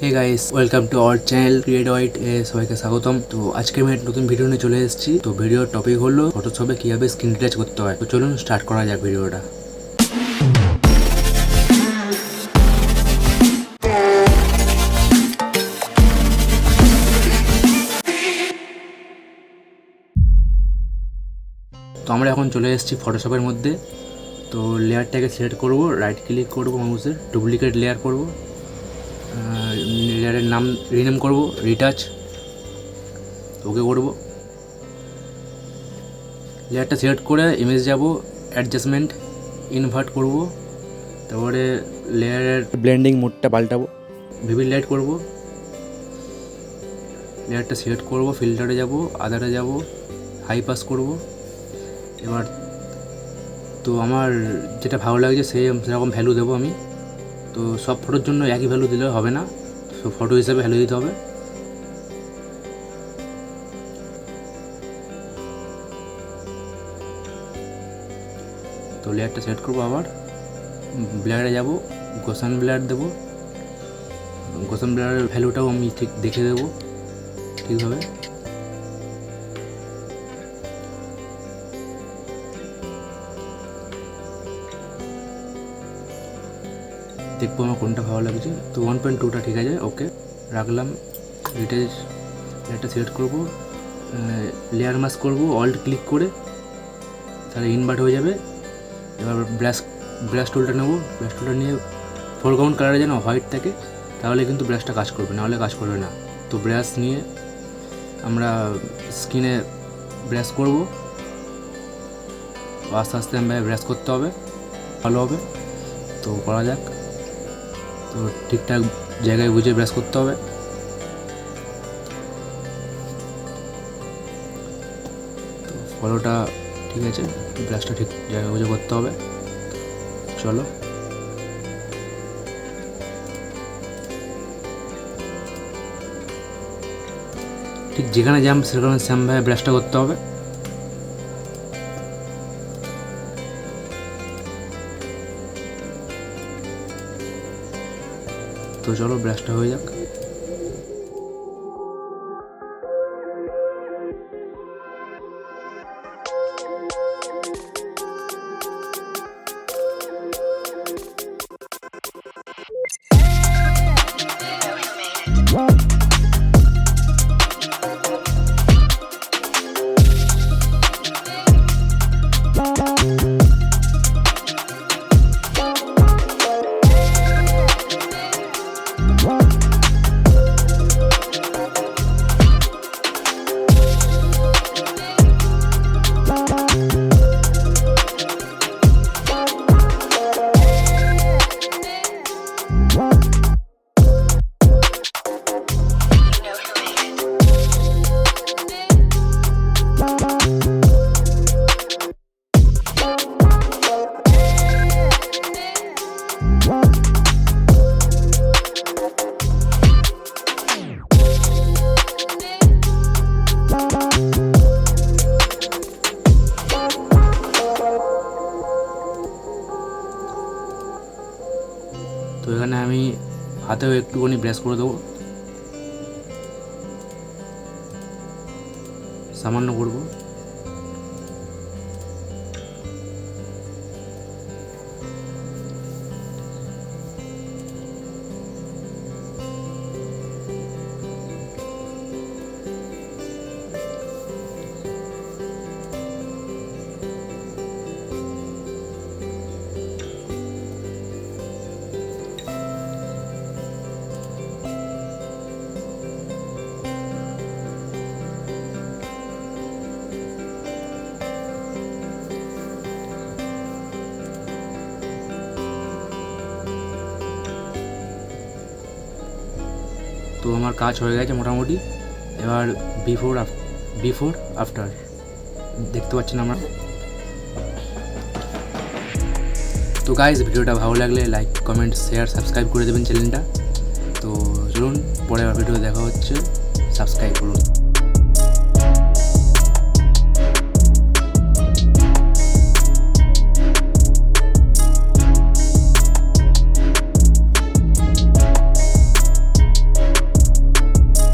Hey guys, welcome to our channel create white এ সবাইকে স্বাগতম। তো আজকে আমি একটা নতুন ভিডিও নিয়ে চলে এসেছি। তো ভিডিওর টপিক হলো ফটোশপে কিভাবে স্ক্রিন রিটাচ করতে হয়। তো চলুন স্টার্ট করা যাক ভিডিওটা। তো আমরা এখন চলে এসেছি ফটোশপের মধ্যে। তো লেয়ারটাকে সিলেক্ট করব, রাইট ক্লিক করব মাউসের, ডুপ্লিকেট লেয়ার করব, লেয়ারের নাম রিনেম করব রিটাচ, ওকে করব। লেয়ারটা সিলেক্ট করে ইমেজ যাব, অ্যাডজাস্টমেন্ট ইনভার্ট করব, তারপরে লেয়ারের ব্লেন্ডিং মোডটা পাল্টাবো, ভিভিড লাইট করব, লেয়ারটা সিলেক্ট করব, ফিল্টারে যাব, আদারে যাব, হাই পাস করব। এবার তো আমার যেটা ভালো লাগছে সেরকম ভ্যালু দেবো আমি। তো সব ফটোর জন্য একই ভ্যালু দিলে হবে না, সব ফটো হিসাবে ভ্যালু দিতে হবে। তো লেয়ারটা সেট করবো, আবার ব্লারে যাব, গোসান ব্লার দেবো, গোসান ব্লারের ভ্যালুটাও আমি ঠিক দেখে দেবো ঠিকভাবে। দেখবো আমার কোনটা ভালো লাগছে। তো 1.2টা ঠিক আছে, ওকে রাখলাম। লেয়ারটা সিলেক্ট করবো, লেয়ার মাস্ক করবো, অল্ট ক্লিক করে, তাহলে ইনভার্ট হয়ে যাবে। এবার ব্রাশ টুলটা নেবো, ব্রাশ টুলটা নিয়ে ফোরগ্রাউন্ড কালারে যেন হোয়াইট থাকে, তাহলে কিন্তু ব্রাশটা কাজ করবে, নাহলে কাজ করবে না। তো ব্রাশ নিয়ে আমরা স্কিনে ব্রাশ করবো, আস্তে আস্তে আমরা ব্রাশ করতে হবে, ভালো হবে। তো করা যাক। তো ঠিকঠাক জায়গায় বুঝে ব্রাশ করতে হবে। তো ফলোটা ঠিক আছে, ব্রাশটা ঠিক জায়গায় বুঝে করতে হবে। চলো, ঠিক যেখানে জ্যাম সেখানে সেমভাবে ব্রাশটা করতে হবে। তো চলো ব্রাশটা হয়ে যাক। তো এখানে আমি হাতেও একটুখানি ব্রাশ করে দেবো, সামান্য করবো। তো আমার কাজ হয়ে গেছে মোটামুটি। এবার বিফোর আফটার দেখতে পাচ্ছেন আমরা। তো গাইস, ভিডিওটা ভালো লাগলে লাইক, কমেন্ট, শেয়ার, সাবস্ক্রাইব করে দেবেন চ্যানেলটা। তো চলুন পরের ভিডিও দেখা হচ্ছে, সাবস্ক্রাইব করুন।